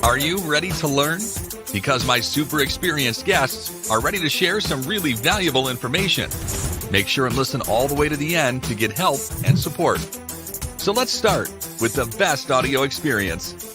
Are you ready to learn? Because my super experienced guests are ready to share some really valuable information. Make sure and listen all the way to the end to get help and support. So let's start with the best audio experience.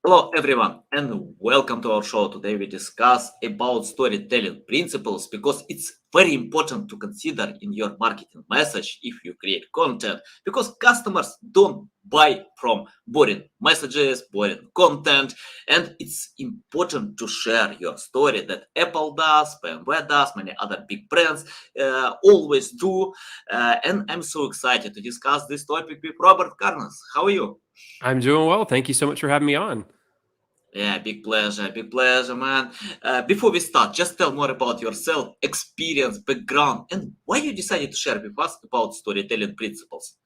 Hello everyone and welcome to our show. Today we discuss about storytelling principles because it's very important to consider in your marketing message if you create content, because customers don't buy from boring messages, boring content, and it's important to share your story that Apple does, BMW does, many other big brands always do. And I'm so excited to discuss this topic with Robert Carnes. How are you? I'm doing well. Thank you so much for having me on. Yeah, big pleasure, man. Before we start, just tell more about yourself, experience, background, and why you decided to share with us about storytelling principles.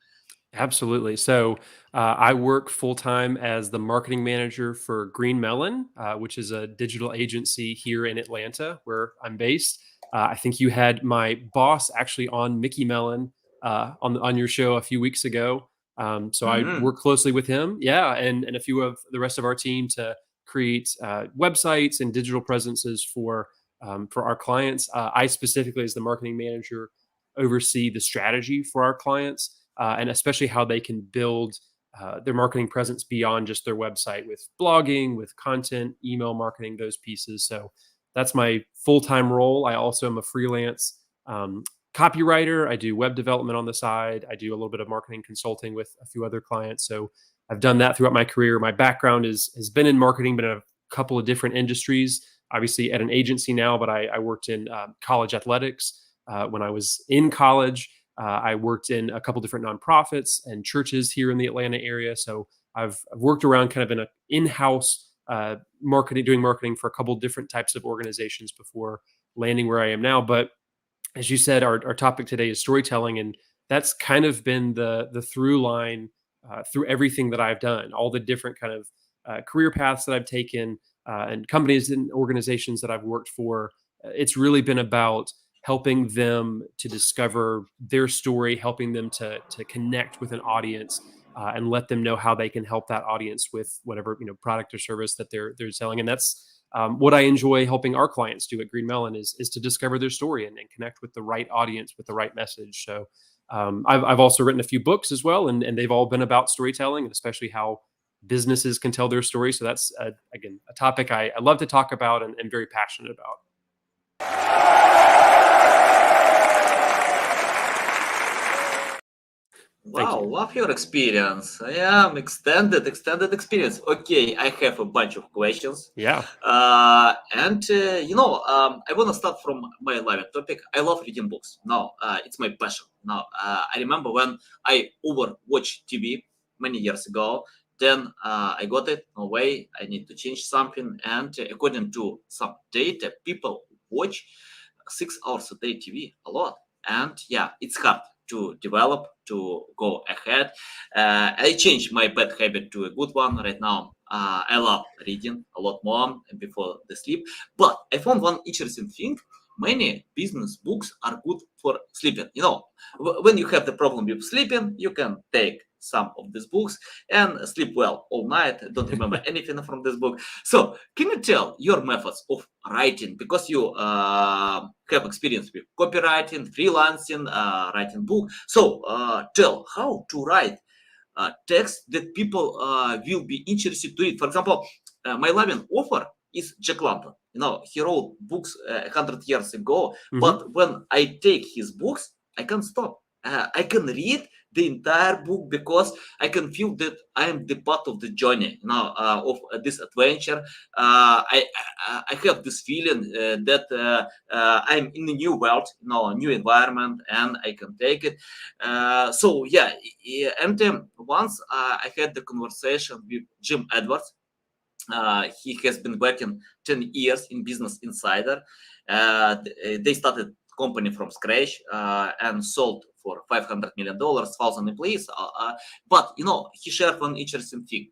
Absolutely. So I work full time as the marketing manager for Green Melon, which is a digital agency here in Atlanta, where I'm based. I think you had my boss actually on Mickey Mellon on your show a few weeks ago. So I Mhm. work closely with him, yeah, and a few of the rest of our team to create websites and digital presences for our clients. I specifically, as the marketing manager, oversee the strategy for our clients and especially how they can build their marketing presence beyond just their website with blogging, with content, email marketing, those pieces. So that's my full time role. I also am a freelance copywriter. I do web development on the side. I do a little bit of marketing consulting with a few other clients. So I've done that throughout my career. My background has been in marketing, but in a couple of different industries. Obviously, at an agency now, but I worked in college athletics when I was in college. I worked in a couple different nonprofits and churches here in the Atlanta area. So I've worked around kind of in an in-house marketing, doing marketing for a couple different types of organizations before landing where I am now. But as you said, our topic today is storytelling, and that's kind of been the through line through everything that I've done, all the different kind of career paths that I've taken, and companies and organizations that I've worked for. It's really been about helping them to discover their story, helping them to connect with an audience, and let them know how they can help that audience with whatever product or service that they're selling. And that's what I enjoy helping our clients do at Green Melon is to discover their story and connect with the right audience with the right message. So I've also written a few books as well, and they've all been about storytelling, and especially how businesses can tell their story. So that's again a topic I love to talk about and very passionate about. Wow, love your experience. Yeah, extended experience. Okay, I have a bunch of questions. Yeah. I want to start from my live topic. I love reading books. Now, it's my passion. Now, I remember when I overwatched TV many years ago. Then I got it. No way. I need to change something. And according to some data, people watch 6 hours a day TV a lot. And yeah, it's hard to develop, to go ahead. I changed my bad habit to a good one right now. I love reading a lot more before the sleep. But I found one interesting thing. Many business books are good for sleeping. When you have the problem with sleeping, you can take some of these books and sleep well all night. Don't remember anything from this book. So, can you tell your methods of writing, because you have experience with copywriting, freelancing, writing book? So, tell how to write text that people will be interested to read. For example, my loving author is Jack London. He wrote books 100 years ago, Mhm. but when I take his books, I can't stop. I can read the entire book because I can feel that I am the part of the journey, of this adventure. I have this feeling that I'm in a new world, new environment, and I can take it. So yeah, and once I had the conversation with Jim Edwards. He has been working 10 years in Business Insider. They started company from scratch and sold for $500 million, 1,000 employees. But he shared one interesting thing.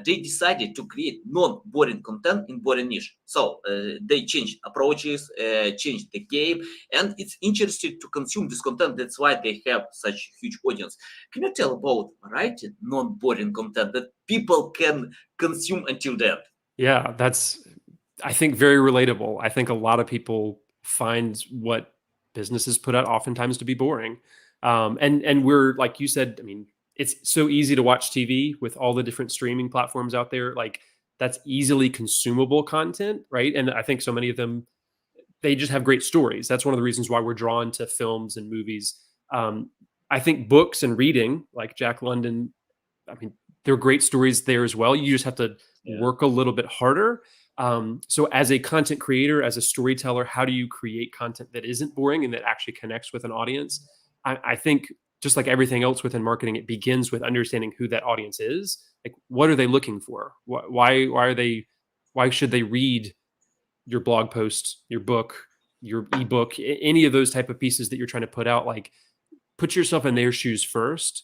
They decided to create non-boring content in boring niche. So they changed approaches, changed the game, and it's interesting to consume this content. That's why they have such huge audience. Can you tell about writing non-boring content that people can consume until the end? Yeah, that's, I think, very relatable. I think a lot of people find what businesses put out oftentimes to be boring. And we're, like you said, I mean, it's so easy to watch TV with all the different streaming platforms out there. Like, that's easily consumable content, right? And I think so many of them, they just have great stories. That's one of the reasons why we're drawn to films and movies. I think books and reading, like Jack London, I mean, there are great stories there as well. You just have to work a little bit harder. So as a content creator, as a storyteller, how do you create content that isn't boring and that actually connects with an audience? I think just like everything else within marketing, it begins with understanding who that audience is. Like, what are they looking for? Why should they read your blog post, your book, your ebook, any of those type of pieces that you're trying to put out? Like, put yourself in their shoes first,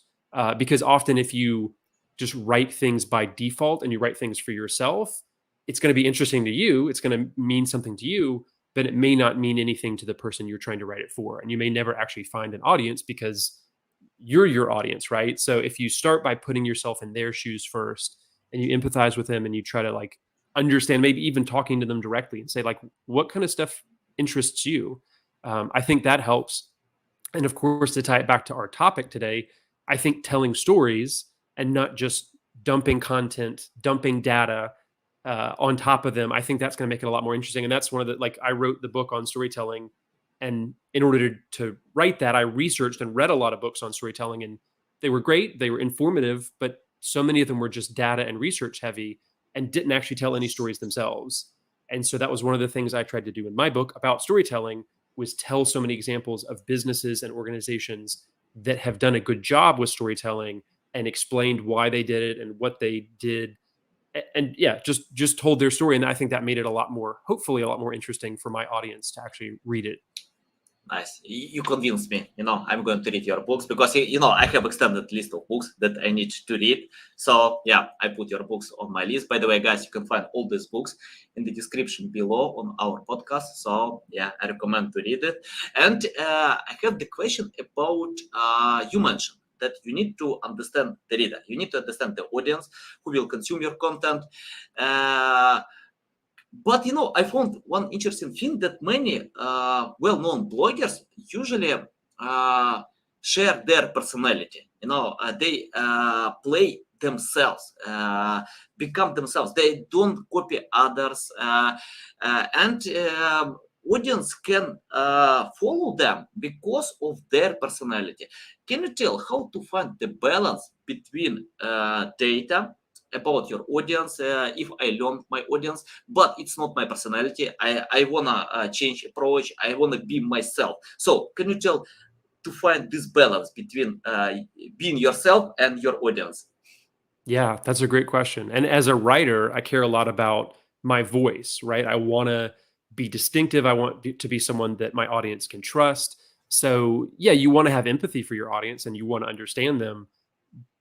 because often if you just write things by default and you write things for yourself, it's going to be interesting to you. It's going to mean something to you, but it may not mean anything to the person you're trying to write it for. And you may never actually find an audience because you're your audience, right? So if you start by putting yourself in their shoes first and you empathize with them and you try to like understand, maybe even talking to them directly and say like, what kind of stuff interests you? I think that helps. And of course, to tie it back to our topic today, I think telling stories and not just dumping content, dumping data on top of them, I think that's going to make it a lot more interesting. And that's one of the, like, I wrote the book on storytelling. And in order to write that, I researched and read a lot of books on storytelling, and they were great. They were informative, but so many of them were just data and research heavy and didn't actually tell any stories themselves. And so that was one of the things I tried to do in my book about storytelling, was tell so many examples of businesses and organizations that have done a good job with storytelling and explained why they did it and what they did. And yeah, just told their story. And I think that made it hopefully a lot more interesting for my audience to actually read it. Nice. You convinced me. I'm going to read your books because, I have extended list of books that I need to read. So yeah, I put your books on my list. By the way, guys, you can find all these books in the description below on our podcast. So yeah, I recommend to read it. And I have the question about, you mentioned that you need to understand the reader. You need to understand the audience who will consume your content. But I found one interesting thing that many well-known bloggers usually share their personality. They play themselves, become themselves. They don't copy others, and audience can follow them because of their personality. Can you tell how to find the balance between data about your audience? If I learn my audience, but it's not my personality, I wanna change approach, I wanna be myself. So can you tell to find this balance between being yourself and your audience? Yeah, that's a great question. And as a writer, I care a lot about my voice, right? I want to be distinctive. I want to be someone that my audience can trust. So yeah, you want to have empathy for your audience and you want to understand them,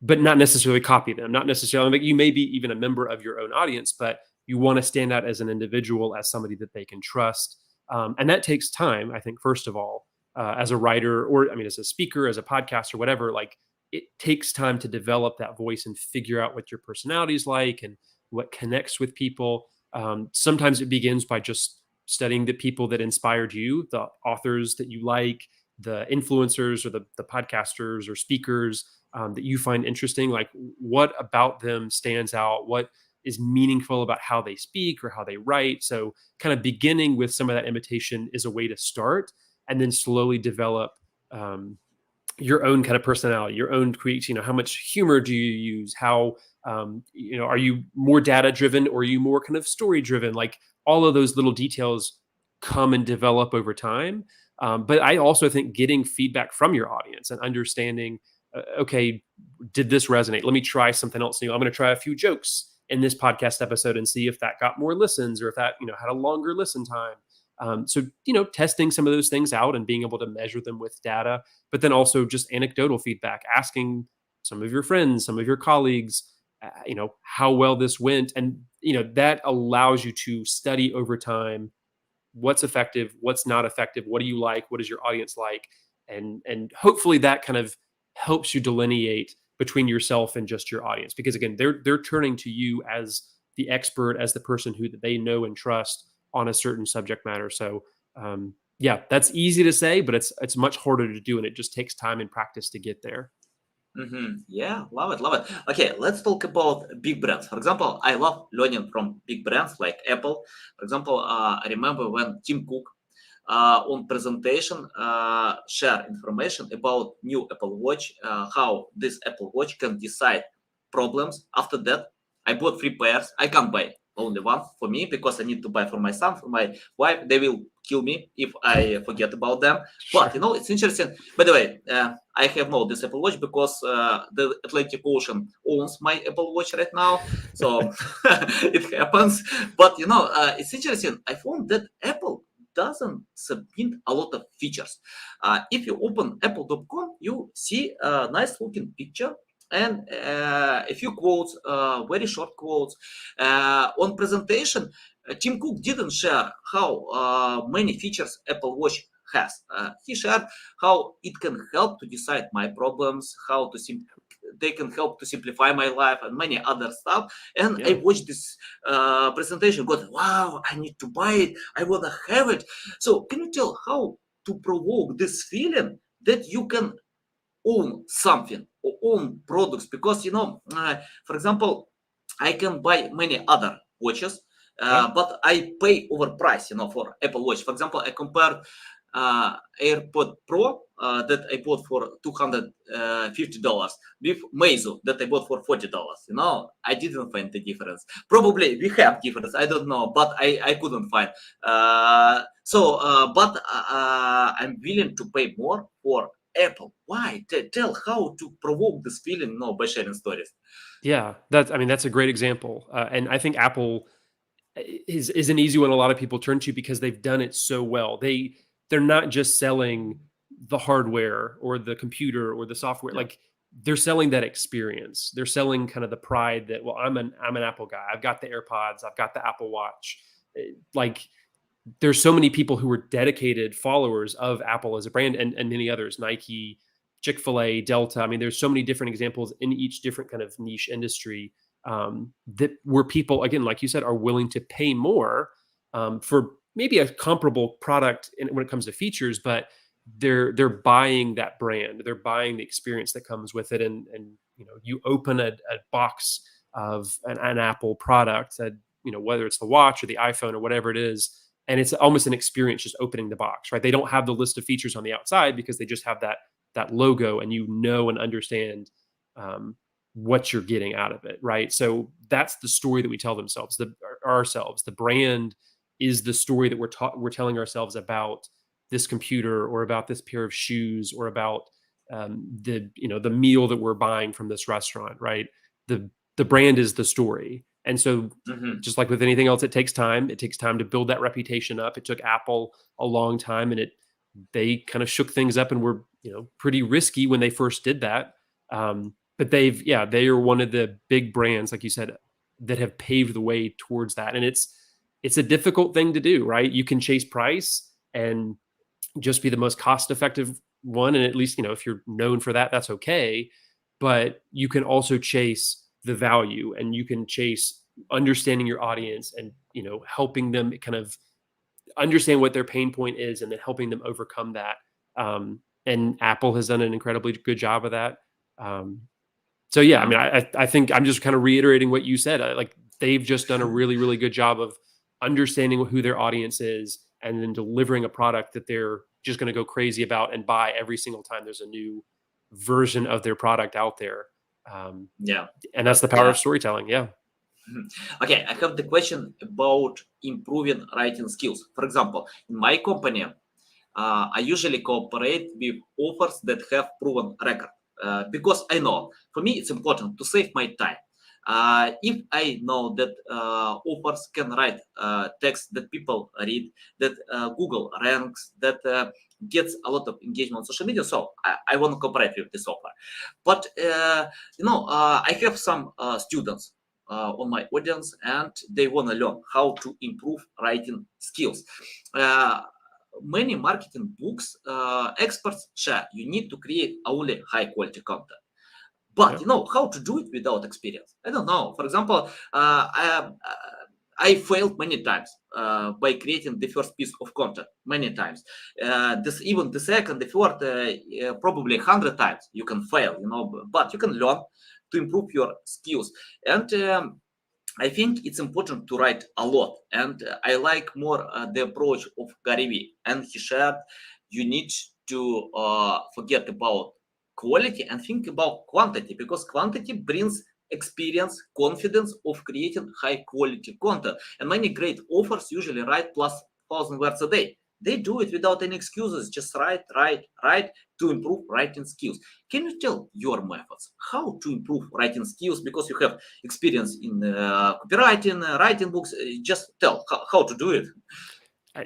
but not necessarily copy them. Not necessarily, like, you may be even a member of your own audience, but you want to stand out as an individual, as somebody that they can trust. And that takes time, I think, first of all, as a writer, or I mean, as a speaker, as a podcaster, whatever, like, it takes time to develop that voice and figure out what your personality is like and what connects with people. Sometimes it begins by just studying the people that inspired you, the authors that you like, the influencers or the podcasters or speakers that you find interesting. Like, what about them stands out? What is meaningful about how they speak or how they write? So kind of beginning with some of that imitation is a way to start, and then slowly develop your own kind of personality, your own create. How much humor do you use? How, are you more data driven or are you more kind of story driven? Like, all of those little details come and develop over time. But I also think getting feedback from your audience and understanding, okay, did this resonate? Let me try something else new. I'm going to try a few jokes in this podcast episode and see if that got more listens or if that, had a longer listen time. So, testing some of those things out and being able to measure them with data, but then also just anecdotal feedback, asking some of your friends, some of your colleagues, how well this went. And, that allows you to study over time what's effective, what's not effective, what do you like, what does your audience like, and hopefully that kind of helps you delineate between yourself and just your audience, because again, they're turning to you as the expert, as the person who they know and trust on a certain subject matter. So yeah, that's easy to say, but it's much harder to do, and it just takes time and practice to get there. Yeah, love it, love it. Okay, let's talk about big brands. For example, I love learning from big brands like Apple. For example, I remember when Tim Cook on presentation share information about new Apple Watch, how this Apple Watch can decide problems. After that, I bought 3 pairs. I can't buy only one for me because I need to buy for my son, for my wife. They will kill me if I forget about them. Sure. But it's interesting. By the way, I have no this Apple Watch because the Atlantic Ocean owns my Apple Watch right now, so it happens. But it's interesting. I found that Apple doesn't submit a lot of features. If you open apple.com, you see a nice looking picture and a few quotes, very short quotes. On presentation, Tim Cook didn't share how many features Apple Watch has. He shared how it can help to decide my problems, how to they can help to simplify my life and many other stuff. And I Yeah. watched this presentation, got, wow, I need to buy it, I want to have it. So can you tell how to provoke this feeling that you can own something or own products? Because for example, I can buy many other watches, Yeah. but I pay overprice for Apple Watch. For example, I compared AirPod Pro that I bought for $250 with Meizu that I bought for $40. I didn't find the difference. Probably we have difference, I don't know, but I couldn't find. But I'm willing to pay more for Apple. Why? Tell how to provoke this feeling by sharing stories. Yeah, that's a great example, and I think Apple is an easy one. A lot of people turn to because they've done it so well. They're not just selling the hardware or the computer or the software. Yeah. Like, they're selling that experience. They're selling kind of the pride that, well, I'm an Apple guy. I've got the AirPods. I've got the Apple Watch. Like, there's so many people who are dedicated followers of Apple as a brand, and many others, Nike, Chick-fil-A, Delta. I mean, there's so many different examples in each different kind of niche industry, that where people, again, like you said, are willing to pay more for maybe a comparable product when it comes to features, but they're buying that brand, they're buying the experience that comes with it, and you open a box of an Apple product, that whether it's the watch or the iPhone or whatever it is, and it's almost an experience just opening the box, right? They don't have the list of features on the outside because they just have that logo, and and understand what you're getting out of it, right? So that's the story that we tell ourselves. The brand is the story that we're telling ourselves about this computer, or about this pair of shoes, or about the meal that we're buying from this restaurant, right? The brand is the story, and so just like with anything else, it takes time. It takes time to build that reputation up. It took Apple a long time, and they kind of shook things up and were pretty risky when they first did that. But they are one of the big brands, like you said, that have paved the way towards that. And it's a difficult thing to do, right? You can chase price and just be the most cost effective one, and at least if you're known for that, that's okay. But you can also chase the value, and you can chase understanding your audience, and helping them kind of understand what their pain point is, and then helping them overcome that. And Apple has done an incredibly good job of that. So yeah, I mean, I think I'm just kind of reiterating what you said. Like, they've just done a really, really good job of understanding who their audience is, and then delivering a product that they're just going to go crazy about and buy every single time there's a new version of their product out there. Yeah, and that's the power of storytelling. Yeah. Okay, I have the question about improving writing skills. For example, in my company, I usually cooperate with authors that have proven record, because I know for me it's important to save my time. If I know that authors can write text that people read, that Google ranks, that gets a lot of engagement on social media, so I want to cooperate with this offer. But I have some students on my audience, and they want to learn how to improve writing skills. Many marketing books experts share you need to create only high quality content. But how to do it without experience? I don't know. For example, I failed many times by creating the first piece of content many times. Even the second, the third, probably 100 times you can fail. But you can learn to improve your skills. And I think it's important to write a lot, and I like more the approach of Gary Vee. And he shared, you need to forget about quality and think about quantity, because quantity brings experience, confidence of creating high quality content. And many great authors usually write plus 1,000 words a day. They do it without any excuses, just write to improve writing skills. Can you tell your methods how to improve writing skills? Because you have experience in copywriting, writing books. Just tell how to do it.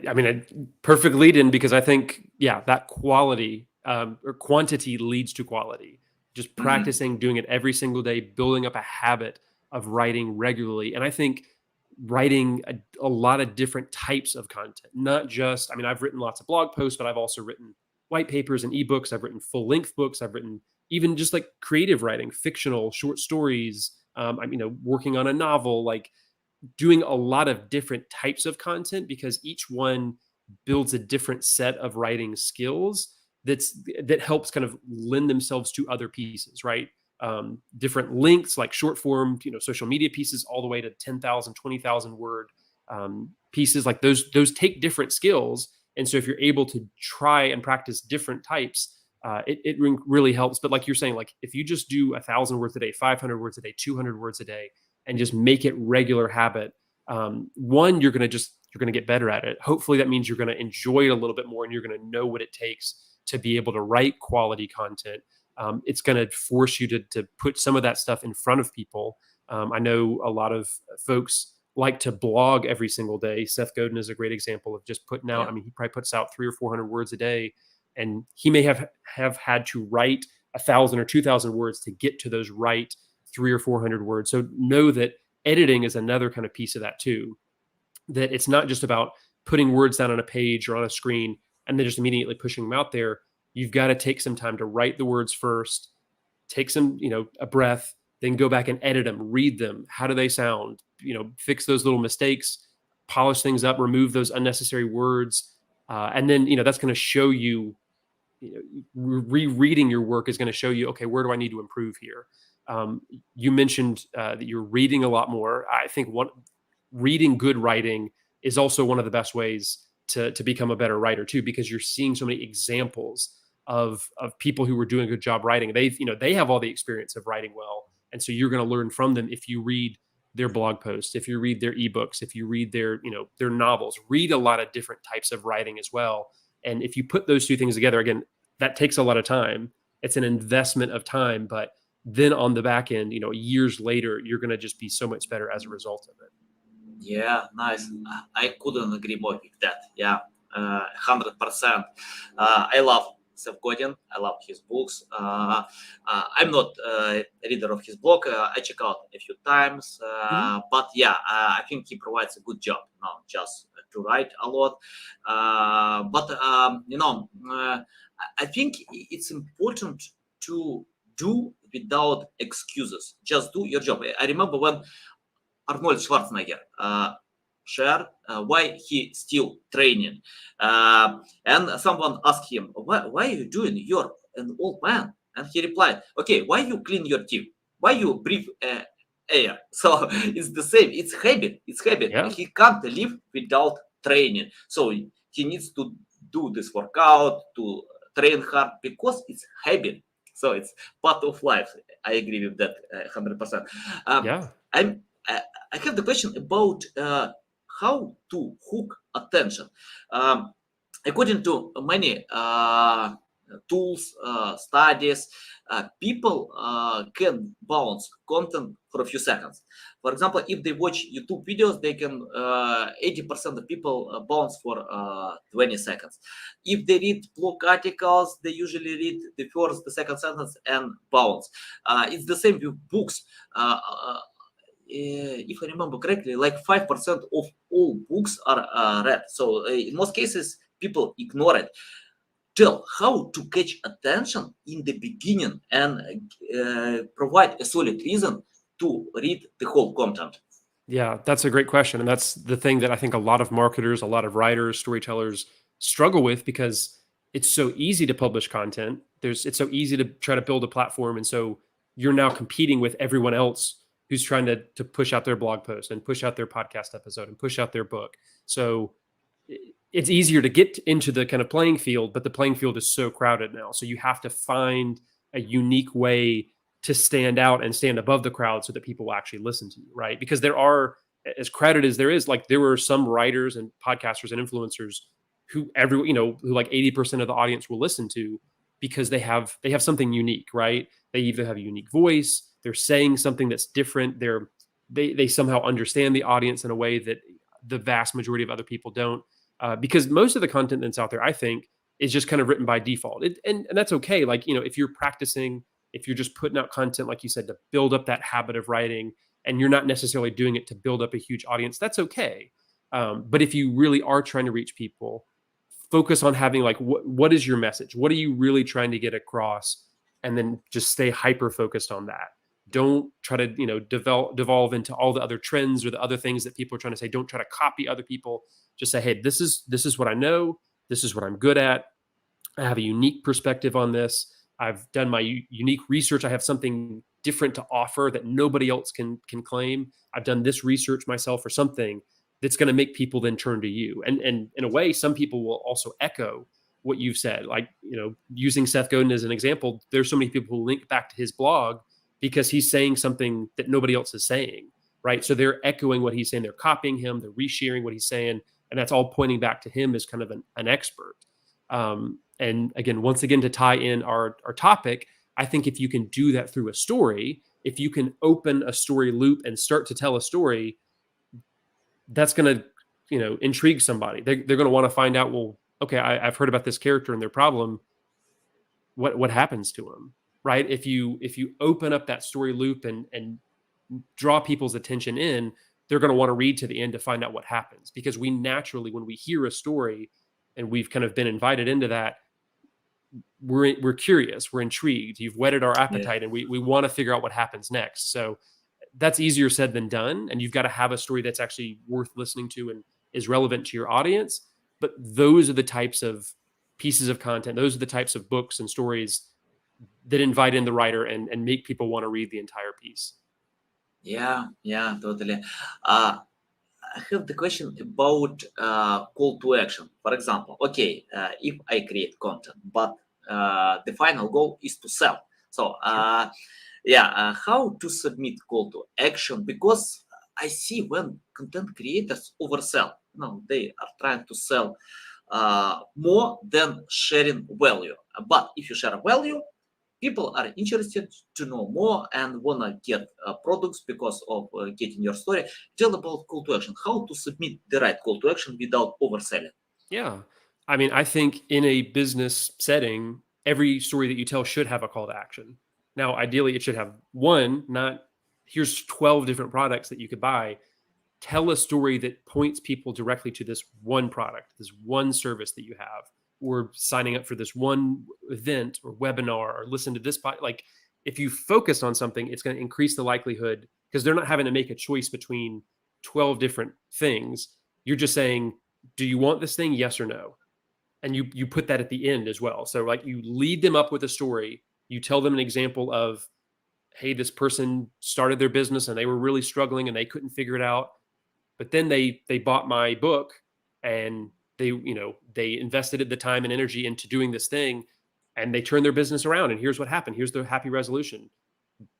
I mean, a perfect lead in, because I think, that quality or quantity leads to quality. Just practicing, doing it every single day, building up a habit of writing regularly. And I think writing a lot of different types of content, not just, I've written lots of blog posts, but I've also written white papers and ebooks. I've written full length books. I've written even just like creative writing, fictional short stories. Working on a novel, like doing a lot of different types of content, because each one builds a different set of writing skills that helps kind of lend themselves to other pieces, right? Different lengths, like short form, social media pieces, all the way to 10,000, 20,000 word pieces. Like those take different skills. And so if you're able to try and practice different types, it really helps. But like you're saying, like if you just do 1,000 words a day, 500 words a day, 200 words a day, and just make it regular habit, one, you're going to get better at it. Hopefully that means you're going to enjoy it a little bit more, and you're going to know what it takes to be able to write quality content. It's going to force you to put some of that stuff in front of people. I know a lot of folks like to blog every single day. Seth Godin is a great example of just putting out, he probably puts out 300 or 400 words a day, and he may have had to write 1,000 or 2,000 words to get to those right 300 or 400 words. So know that editing is another kind of piece of that too, that it's not just about putting words down on a page or on a screen and then just immediately pushing them out there. You've got to take some time to write the words first, take some, a breath, then go back and edit them, read them. How do they sound? Fix those little mistakes, polish things up, remove those unnecessary words. And then, that's going to show you, rereading your work is going to show you, okay, where do I need to improve here? You mentioned that you're reading a lot more. I think reading good writing is also one of the best ways to become a better writer too, because you're seeing so many examples of people who were doing a good job writing. They have all the experience of writing well. And so you're going to learn from them if you read their blog posts, if you read their ebooks, if you read their novels. Read a lot of different types of writing as well. And if you put those two things together, again, that takes a lot of time. It's an investment of time, but then on the back end, years later, you're going to just be so much better as a result of it. Yeah, nice. I couldn't agree more with that. Yeah, 100%. I love Seth Godin. I love his books. I'm not a reader of his blog. I check out a few times, but I think he provides a good job. Not just to write a lot, but I think it's important to do without excuses. Just do your job. I remember when Arnold Schwarzenegger shared why he still training, and someone asked him, why are you doing? You're an old man. And he replied, okay, why you clean your teeth? Why you breathe air? So it's the same. It's habit. Yeah. He can't live without training. So he needs to do this workout, to train hard, because it's habit. So it's part of life. I agree with that 100%. I have the question about how to hook attention. According to many tools, studies, people can bounce content for a few seconds. For example, if they watch YouTube videos, they can 80% of people bounce for 20 seconds. If they read blog articles, they usually read the first, the second sentence and bounce. It's the same with books. If I remember correctly, like 5% of all books are read. So in most cases, people ignore it. Tell how to catch attention in the beginning and provide a solid reason to read the whole content. Yeah, that's a great question. And that's the thing that I think a lot of marketers, a lot of writers, storytellers struggle with because it's so easy to publish content. It's so easy to try to build a platform. And so you're now competing with everyone else who's trying to push out their blog post and push out their podcast episode and push out their book. So it's easier to get into the kind of playing field, but the playing field is so crowded now. So you have to find a unique way to stand out and stand above the crowd so that people will actually listen to you, right? Because there are, as crowded as there is, like there were some writers and podcasters and influencers who who like 80% of the audience will listen to because they have something unique, right? They either have a unique voice, they're saying something that's different, they somehow understand the audience in a way that the vast majority of other people don't. Because most of the content that's out there, I think, is just kind of written by default. And that's okay. Like, if you're practicing, if you're just putting out content, like you said, to build up that habit of writing, and you're not necessarily doing it to build up a huge audience, that's okay. But if you really are trying to reach people, focus on having like, what is your message? What are you really trying to get across? And then just stay hyper focused on that. Don't try to, devolve into all the other trends or the other things that people are trying to say. Don't try to copy other people. Just say, hey, this is what I know. This is what I'm good at. I have a unique perspective on this. I've done my unique research. I have something different to offer that nobody else can claim. I've done this research myself or something that's going to make people then turn to you. And in a way, some people will also echo what you've said. Like, using Seth Godin as an example, there's so many people who link back to his blog because he's saying something that nobody else is saying, right? So they're echoing what he's saying. They're copying him. They're resharing what he's saying. And that's all pointing back to him as kind of an expert. And again, once again, to tie in our topic, I think if you can do that through a story, if you can open a story loop and start to tell a story, that's going to, intrigue somebody. They're going to want to find out, well, okay, I've heard about this character and their problem. What happens to them, right? If you open up that story loop and draw people's attention in, they're going to want to read to the end to find out what happens. Because we naturally, when we hear a story and we've kind of been invited into that, we're curious, we're intrigued. You've whetted our appetite, and we want to figure out what happens next. So that's easier said than done. And you've got to have a story that's actually worth listening to and is relevant to your audience. But those are the types of pieces of content. Those are the types of books and stories that invite in the writer and make people want to read the entire piece. Yeah, totally. I have the question about call to action. For example, okay, if I create content, but the final goal is to sell. So, how to submit call to action? Because I see when content creators oversell, they are trying to sell more than sharing value. But if you share value, people are interested to know more and want to get products because of getting your story. Tell about call to action, how to submit the right call to action without overselling. Yeah. I mean, I think in a business setting, every story that you tell should have a call to action. Now, ideally, it should have one, not here's 12 different products that you could buy. Tell a story that points people directly to this one product, this one service that you have, or signing up for this one event or webinar or listen to this. Like, if you focus on something, it's going to increase the likelihood, because they're not having to make a choice between 12 different things. You're just saying, do you want this thing? Yes or no? And you put that at the end as well. So like, you lead them up with a story. You tell them an example of, hey, this person started their business and they were really struggling and they couldn't figure it out. But then they bought my book and they invested the time and energy into doing this thing, and they turned their business around. And here's what happened. Here's the happy resolution.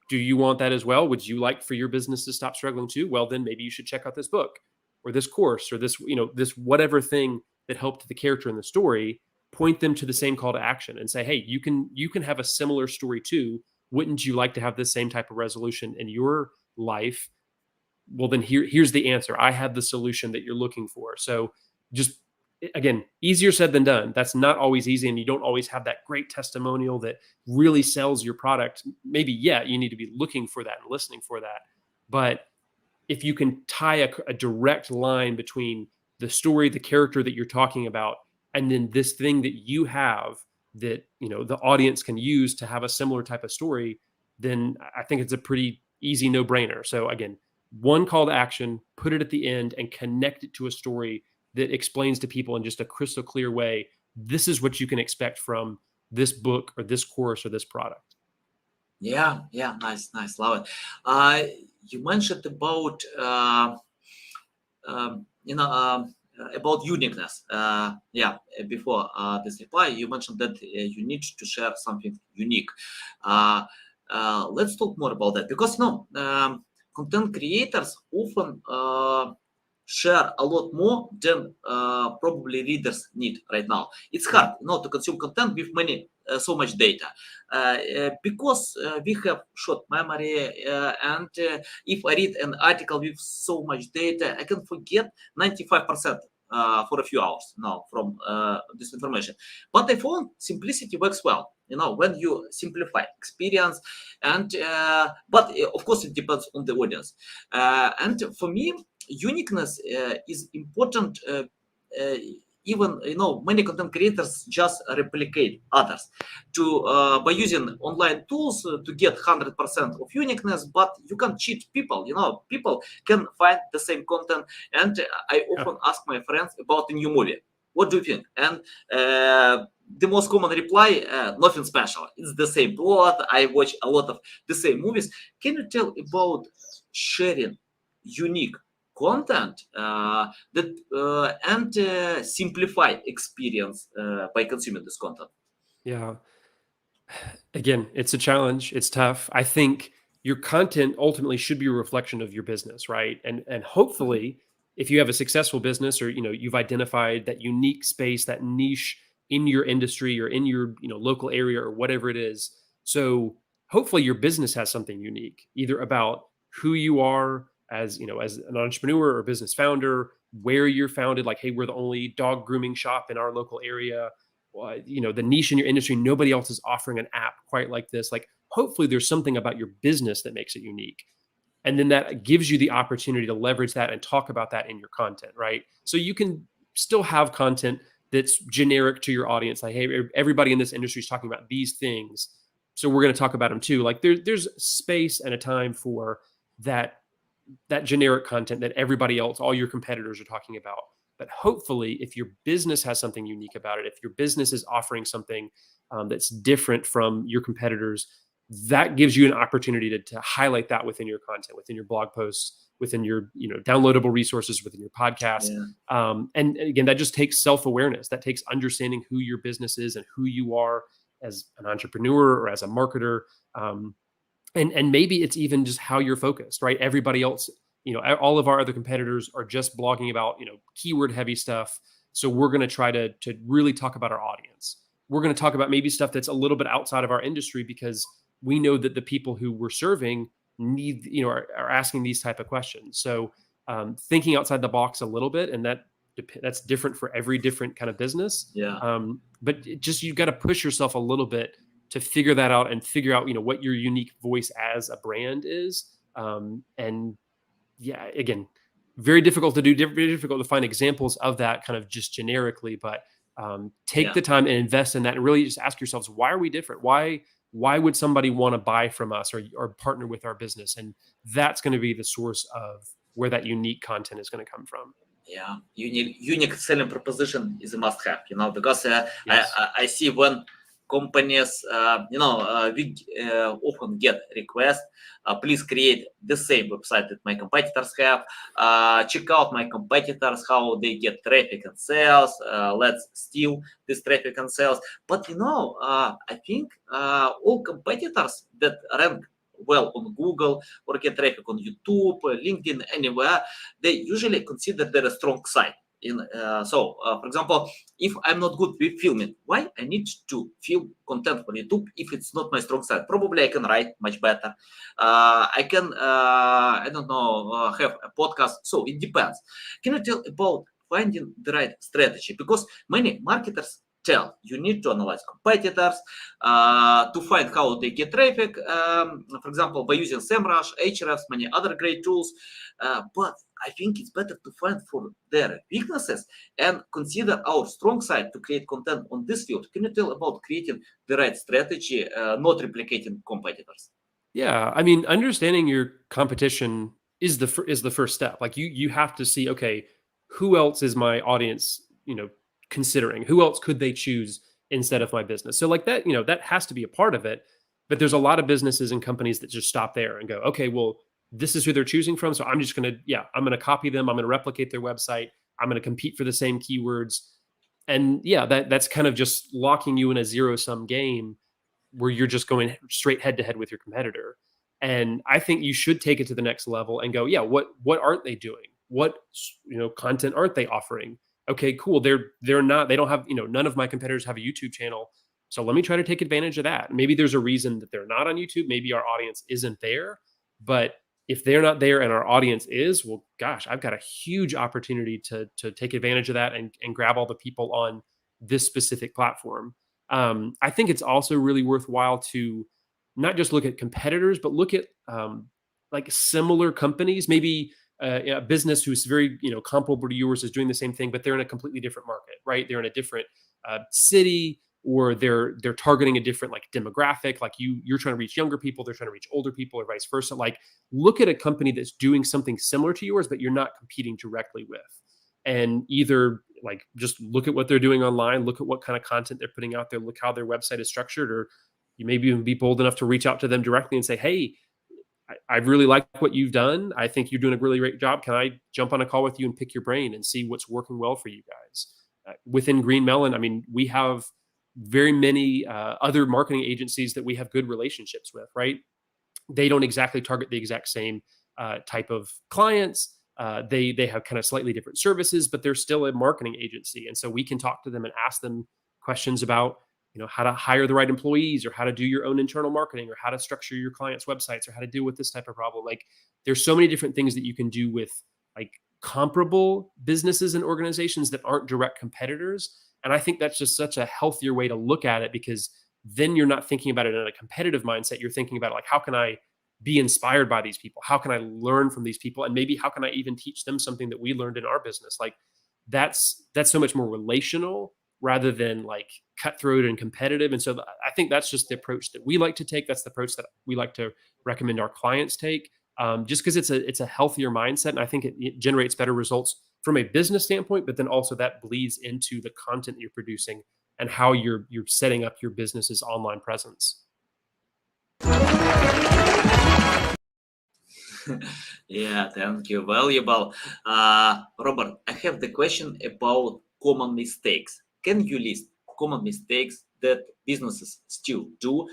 Do you want that as well? Would you like for your business to stop struggling too? Well, then maybe you should check out this book or this course or this, this whatever thing that helped the character in the story. point them to the same call to action and say, hey, you can have a similar story too. Wouldn't you like to have the same type of resolution in your life? Well, then here's the answer. I have the solution that you're looking for. So just, again, easier said than done. That's not always easy. And you don't always have that great testimonial that really sells your product. Maybe, yeah, you need to be looking for that and listening for that. But if you can tie a direct line between the story, the character that you're talking about, and then this thing that you have that, the audience can use to have a similar type of story, then I think it's a pretty easy no-brainer. So again, one call to action, put it at the end, and connect it to a story that explains to people in just a crystal clear way, this is what you can expect from this book or this course or this product. Yeah, nice, love it. You mentioned about about uniqueness. Before this reply, you mentioned that you need to share something unique. Let's talk more about that, because content creators often share a lot more than probably readers need right now. It's hard, to consume content with so much data, because we have short memory, and if I read an article with so much data, I can forget 95% for a few hours now from this information. But I found simplicity works well. When you simplify experience, and but of course it depends on the audience. And for me, uniqueness is important. Even many content creators just replicate others by using online tools to get 100% of uniqueness, but you can cheat people. People can find the same content, and I often ask my friends about a new movie. What do you think? And the most common reply, nothing special. It's the same plot. I watch a lot of the same movies. Can you tell about sharing unique content and simplify experience by consuming this content? Yeah. Again, it's a challenge. It's tough. I think your content ultimately should be a reflection of your business, right? And hopefully, if you have a successful business, or you've identified that unique space, that niche in your industry or in your local area or whatever it is. So hopefully your business has something unique, either about who you are as as an entrepreneur or business founder, where you're founded. Like, hey, we're the only dog grooming shop in our local area. The niche in your industry, nobody else is offering an app quite like this. Like, hopefully there's something about your business that makes it unique. And then that gives you the opportunity to leverage that and talk about that in your content, right? So you can still have content that's generic to your audience. Like, hey, everybody in this industry is talking about these things, so we're going to talk about them too. Like, there's space and a time for that generic content that everybody else, all your competitors, are talking about. But hopefully, if your business has something unique about it, if your business is offering something that's different from your competitors, that gives you an opportunity to highlight that within your content, within your blog posts, within your downloadable resources, within your podcast. Yeah. And again, that just takes self-awareness. That takes understanding who your business is and who you are as an entrepreneur or as a marketer. And maybe it's even just how you're focused, right? Everybody else, all of our other competitors are just blogging about, keyword heavy stuff. So we're going to try to really talk about our audience. We're going to talk about maybe stuff that's a little bit outside of our industry, because we know that the people who we're serving need, are asking these type of questions. So thinking outside the box a little bit, and that's different for every different kind of business. Yeah. But you've got to push yourself a little bit to figure that out and figure out, what your unique voice as a brand is. And yeah, again, very difficult to do, very difficult to find examples of that kind of just generically, but take the time and invest in that, and really just ask yourselves, why are we different? Why would somebody want to buy from us or partner with our business? And that's going to be the source of where that unique content is going to come from. Yeah, unique selling proposition is a must-have, because Yes. I see when companies, we often get requests, please create the same website that my competitors have. Check out my competitors, how they get traffic and sales. Let's steal this traffic and sales. But I think all competitors that rank well on Google or get traffic on YouTube, LinkedIn, anywhere, they usually consider their strong side. For example, if I'm not good with filming, why I need to film content for YouTube if it's not my strong side? Probably I can write much better. I can, I don't know, have a podcast. So it depends. Can you tell about finding the right strategy? Because many marketers tell you need to analyze competitors to find how they get traffic. For example, by using SEMrush, Ahrefs, many other great tools. But I think it's better to find for their weaknesses and consider our strong side to create content on this field. Can you tell about creating the right strategy, not replicating competitors? Yeah, I mean, understanding your competition is the first step. Like you have to see, okay, who else is my audience, considering? Who else could they choose instead of my business? So like that, that has to be a part of it. But there's a lot of businesses and companies that just stop there and go, okay, well, this is who they're choosing from. So I'm just gonna, I'm gonna copy them. I'm gonna replicate their website. I'm gonna compete for the same keywords. And yeah, that's kind of just locking you in a zero sum game where you're just going straight head to head with your competitor. And I think you should take it to the next level and go, yeah, what aren't they doing? What content aren't they offering? Okay, cool. They're not, they don't have, none of my competitors have a YouTube channel. So let me try to take advantage of that. Maybe there's a reason that they're not on YouTube. Maybe our audience isn't there. But if they're not there and our audience is, well, gosh, I've got a huge opportunity to take advantage of that and grab all the people on this specific platform. I think it's also really worthwhile to not just look at competitors, but look at like similar companies. Maybe a business who's very comparable to yours is doing the same thing, but they're in a completely different market, right? They're in a different city, or they're targeting a different like demographic. Like you're trying to reach younger people, they're trying to reach older people, or vice versa. Like look at a company that's doing something similar to yours, but you're not competing directly with. And either like just look at what they're doing online, look at what kind of content they're putting out there, look how their website is structured, or you maybe even be bold enough to reach out to them directly and say, hey, I really like what you've done. I think you're doing a really great job. Can I jump on a call with you and pick your brain and see what's working well for you guys? Within Green Melon, I mean, we have very many other marketing agencies that we have good relationships with, right? They don't exactly target the exact same type of clients. They have kind of slightly different services, but they're still a marketing agency, and so we can talk to them and ask them questions about how to hire the right employees, or how to do your own internal marketing, or how to structure your clients' websites, or how to deal with this type of problem. Like there's so many different things that you can do with like comparable businesses and organizations that aren't direct competitors. And I think that's just such a healthier way to look at it, because then you're not thinking about it in a competitive mindset. You're thinking about like, how can I be inspired by these people? How can I learn from these people? And maybe how can I even teach them something that we learned in our business? Like that's so much more relational rather than like cutthroat and competitive. And so I think that's just the approach that we like to take. That's the approach that we like to recommend our clients take, just because it's a healthier mindset. And I think it generates better results from a business standpoint, but then also that bleeds into the content that you're producing and how you're setting up your business's online presence. Yeah, thank you. Valuable. Robert, I have the question about common mistakes. Can you list common mistakes that businesses still do,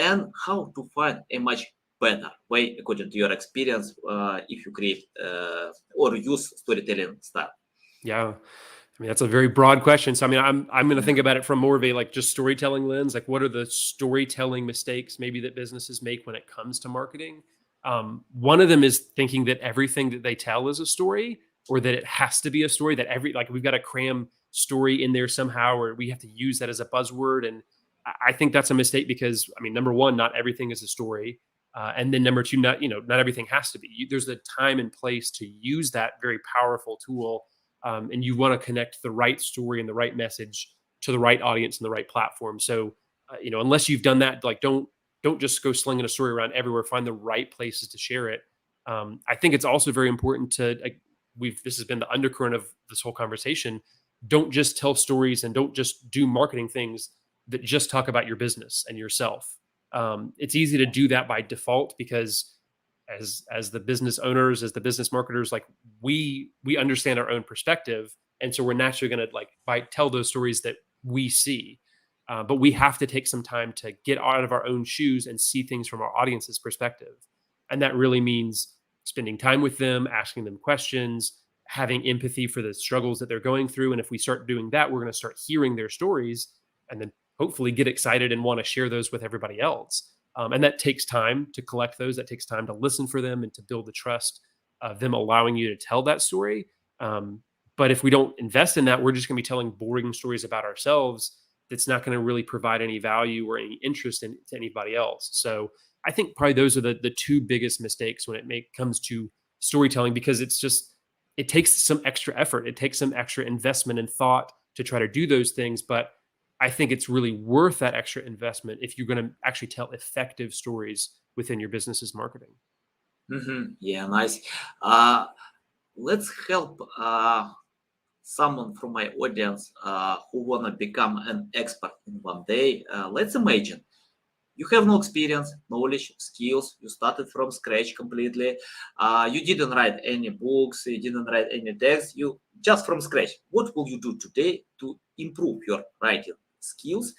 and how to find a much better way, according to your experience, if you create or use storytelling style? Yeah. I mean, that's a very broad question. So, I mean, I'm going to think about it from more of a like just storytelling lens. Like, what are the storytelling mistakes maybe that businesses make when it comes to marketing? One of them is thinking that everything that they tell is a story, or that it has to be a story. That like we've got to cram story in there somehow, or we have to use that as a buzzword. And I think that's a mistake, because I mean, number one, not everything is a story, and then number two, not everything has to be. There's a time and place to use that very powerful tool. And you want to connect the right story and the right message to the right audience and the right platform. So, unless you've done that, like don't just go slinging a story around everywhere. Find the right places to share it. I think it's also very important to this has been the undercurrent of this whole conversation. Don't just tell stories and don't just do marketing things that just talk about your business and yourself. It's easy to do that by default, because as the business owners, as the business marketers, like we understand our own perspective, and so we're naturally going to tell those stories that we see. But we have to take some time to get out of our own shoes and see things from our audience's perspective, and that really means spending time with them, asking them questions, having empathy for the struggles that they're going through. And if we start doing that, we're going to start hearing their stories and then hopefully get excited and want to share those with everybody else. And that takes time to collect those. That takes time to listen for them and to build the trust of them allowing you to tell that story. But if we don't invest in that, we're just going to be telling boring stories about ourselves that's not going to really provide any value or any interest to anybody else. So I think probably those are the two biggest mistakes when it comes to storytelling, because it takes some extra effort. It takes some extra investment and thought to try to do those things. But I think it's really worth that extra investment if you're going to actually tell effective stories within your business's marketing. Yeah, nice. Let's help someone from my audience who wanna become an expert in one day. Let's imagine you have no experience, knowledge, skills. You started from scratch completely. You didn't write any books. You didn't write any text. You just from scratch. What will you do today to improve your writing skills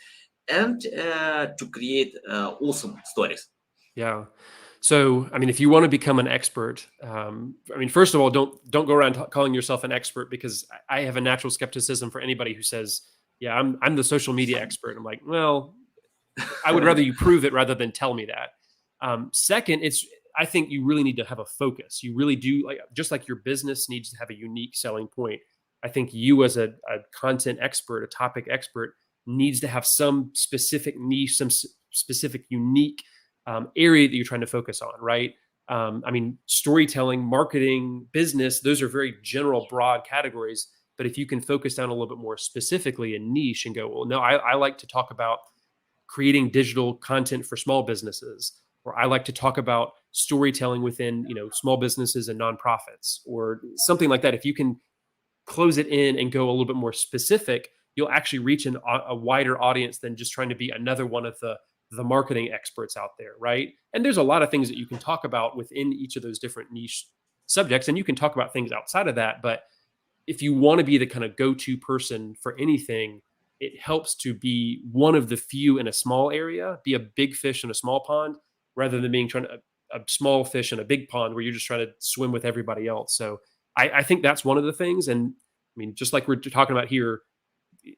and to create awesome stories? Yeah. So, I mean, if you want to become an expert, I mean, first of all, don't go around calling yourself an expert, because I have a natural skepticism for anybody who says, "Yeah, I'm the social media expert." I'm like, well, I would rather you prove it rather than tell me that. Second, I think you really need to have a focus. You really do, like, just like your business needs to have a unique selling point. I think you as a content expert, a topic expert, needs to have some specific niche, some specific unique area that you're trying to focus on, right? I mean, storytelling, marketing, business, those are very general, broad categories. But if you can focus down a little bit more specifically and niche and go, well, no, I like to talk about creating digital content for small businesses, or I like to talk about storytelling within, small businesses and nonprofits, or something like that. If you can close it in and go a little bit more specific, you'll actually reach a wider audience than just trying to be another one of the marketing experts out there, right? And there's a lot of things that you can talk about within each of those different niche subjects, and you can talk about things outside of that. But if you want to be the kind of go-to person for anything, it helps to be one of the few in a small area, be a big fish in a small pond, rather than being a small fish in a big pond where you're just trying to swim with everybody else. So I think that's one of the things. And I mean, just like we're talking about here,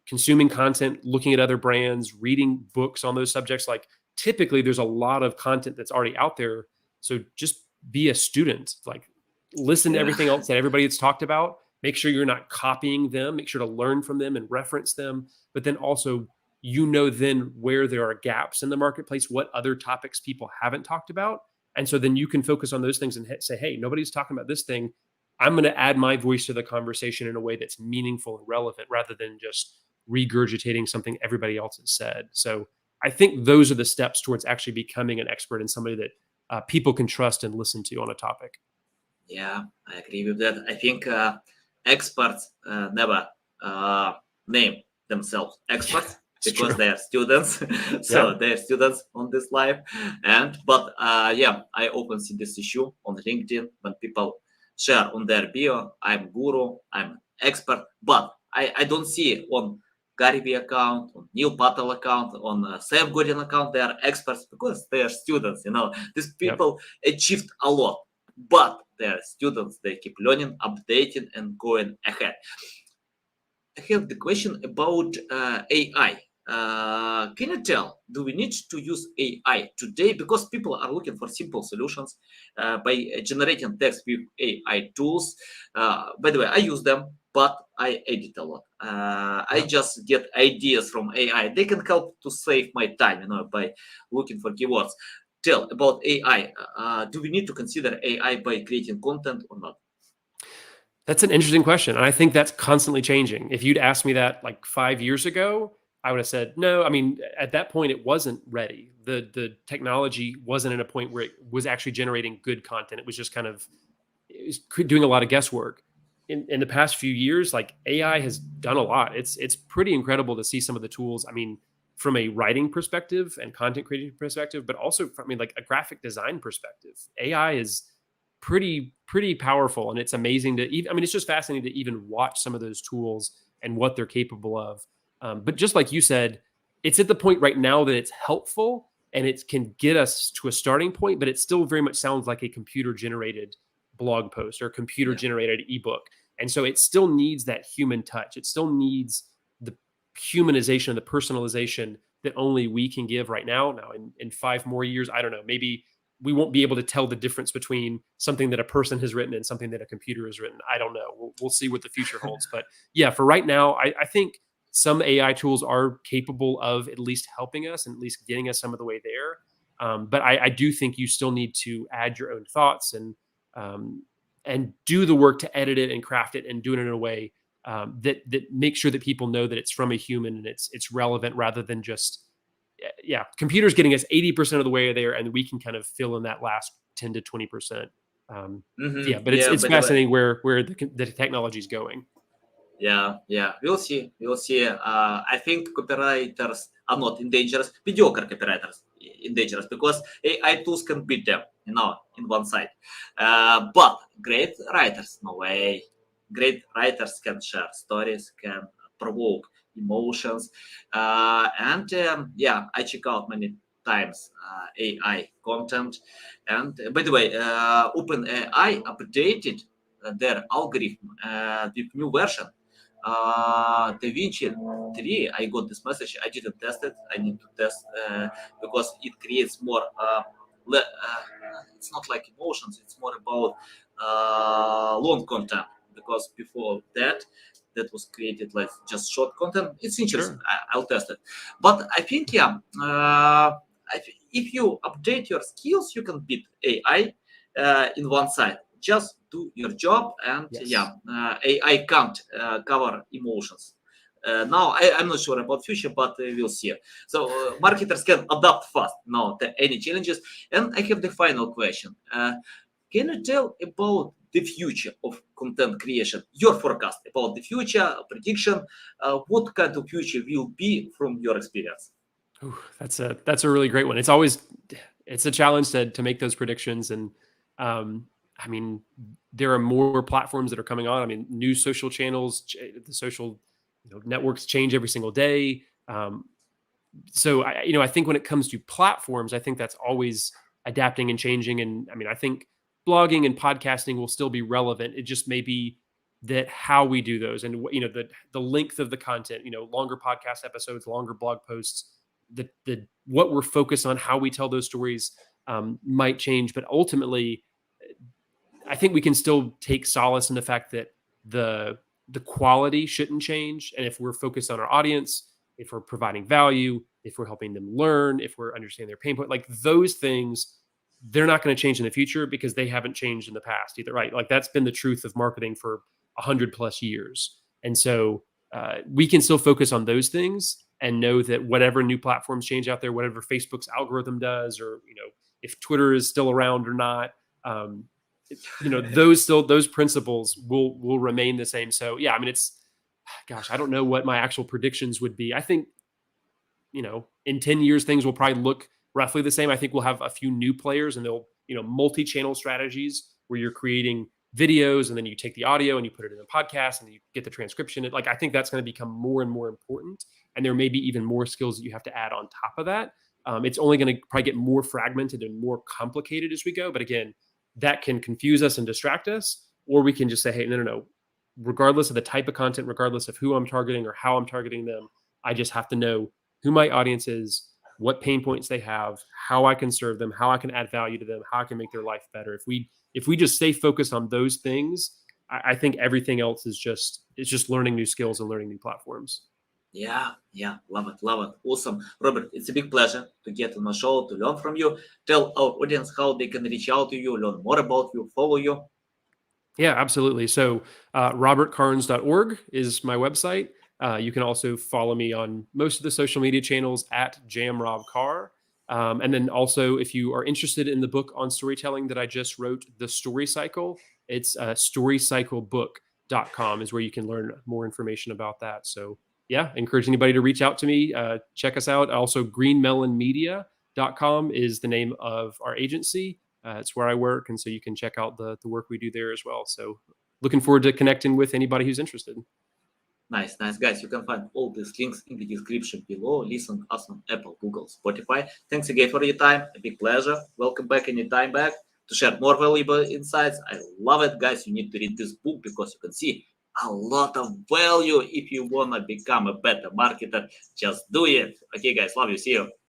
consuming content, looking at other brands, reading books on those subjects, like typically there's a lot of content that's already out there. So just be a student, like listen to everything else that everybody has talked about. Make sure you're not copying them. Make sure to learn from them and reference them. But then also, then where there are gaps in the marketplace, what other topics people haven't talked about. And so then you can focus on those things and say, hey, nobody's talking about this thing. I'm going to add my voice to the conversation in a way that's meaningful and relevant, rather than just regurgitating something everybody else has said. So I think those are the steps towards actually becoming an expert and somebody that people can trust and listen to on a topic. Yeah, I agree with that. I think experts never name themselves experts because they are students. So they're students on this life. But I often see this issue on LinkedIn when people share on their bio, I'm guru, I'm expert, but I don't see on Gary Vee account, on Neil Patel account, on Sam Godin account, they are experts because they are students. These people achieved a lot, but they are students. They keep learning, updating, and going ahead. I have the question about AI. Can you tell, do we need to use AI today? Because people are looking for simple solutions by generating text with AI tools. By the way, I use them, but I edit a lot. I just get ideas from AI. They can help to save my time, by looking for keywords. Tell about AI. Do we need to consider AI by creating content or not? That's an interesting question. And I think that's constantly changing. If you'd asked me that like 5 years ago, I would have said, no. I mean, at that point, it wasn't ready. The technology wasn't at a point where it was actually generating good content. It was just it was doing a lot of guesswork. In the past few years, like AI has done a lot. It's pretty incredible to see some of the tools. I mean, from a writing perspective and content creating perspective, but also from like a graphic design perspective. AI is pretty powerful, and it's amazing it's just fascinating to even watch some of those tools and what they're capable of. But just like you said, it's at the point right now that it's helpful and it can get us to a starting point, but it still very much sounds like a computer generated blog post or computer generated ebook. And so it still needs that human touch. It still needs the humanization, the personalization that only we can give right now. Now, in 5 more years, I don't know, maybe we won't be able to tell the difference between something that a person has written and something that a computer has written. I don't know. We'll see what the future holds. But yeah, for right now, I think some AI tools are capable of at least helping us and at least getting us some of the way there. But I do think you still need to add your own thoughts and do the work to edit it and craft it and do it in a way that makes sure that people know that it's from a human and it's relevant rather than just computers getting us 80% of the way there, and we can kind of fill in that last 10 to 20%. But Yeah, it's by the way, fascinating where the technology is going. yeah, we'll see, we'll see. I think copywriters are not endangered. Mediocre copywriters endangered because AI tools can beat them, in one side. But great writers, no way. Great writers can share stories, can provoke emotions, and I check out many times AI content. And by the way, OpenAI updated their algorithm with new version. DaVinci 3, I got this message. I didn't test it. I need to test because it creates more. It's not like emotions. It's more about long content. Because before that was created like just short content. It's interesting. Sure. I'll test it. But I think if you update your skills, you can beat AI in one side. Just do your job, and Yes. AI can't cover emotions. Now I'm not sure about future, but we'll see. So marketers can adapt fast now to any challenges. And I have the final question. Can you tell about the future of content creation? Your forecast about the future prediction. What kind of future will be from your experience? Ooh, that's a really great one. It's a challenge to make those predictions. And I mean, there are more platforms that are coming on. I mean, new social channels, the social networks change every single day. So I think when it comes to platforms, I think that's always adapting and changing. And I mean, I think blogging and podcasting will still be relevant. It just may be that how we do those and the length of the content, longer podcast episodes, longer blog posts, the what we're focused on, how we tell those stories might change. But ultimately, I think we can still take solace in the fact that the quality shouldn't change. And if we're focused on our audience, if we're providing value, if we're helping them learn, if we're understanding their pain point, like those things, they're not going to change in the future because they haven't changed in the past either, right? Like that's been the truth of marketing for 100+ years. And so we can still focus on those things and know that whatever new platforms change out there, whatever Facebook's algorithm does, or if Twitter is still around or not, those principles will remain the same. So yeah, I mean, I don't know what my actual predictions would be. I think in 10 years things will probably look roughly the same. I think we'll have a few new players, and they'll multi-channel strategies where you're creating videos and then you take the audio and you put it in a podcast and you get the transcription. I think that's going to become more and more important, and there may be even more skills that you have to add on top of that. It's only going to probably get more fragmented and more complicated as we go. But again, that can confuse us and distract us, or we can just say, hey, no. Regardless of the type of content, regardless of who I'm targeting or how I'm targeting them, I just have to know who my audience is, what pain points they have, how I can serve them, how I can add value to them, how I can make their life better. If we just stay focused on those things, I think everything else is just learning new skills and learning new platforms. Yeah, love it. Awesome. Robert, it's a big pleasure to get on my show, to learn from you. Tell our audience how they can reach out to you, learn more about you, follow you. Yeah, absolutely. So robertcarnes.org is my website. You can also follow me on most of the social media channels at jamrobcar. And then also, if you are interested in the book on storytelling that I just wrote, The Story Cycle, it's storycyclebook.com is where you can learn more information about that. So yeah, encourage anybody to reach out to me. Check us out. Also, greenmelonmedia.com is the name of our agency. It's where I work. And so you can check out the work we do there as well. So looking forward to connecting with anybody who's interested. Nice, guys. You can find all these links in the description below. Listen us on Apple, Google, Spotify. Thanks again for your time. A big pleasure. Welcome back anytime back to share more valuable insights. I love it, guys. You need to read this book because you can see a lot of value if you wanna become a better marketer. Just do it. Okay, guys, love you. See you.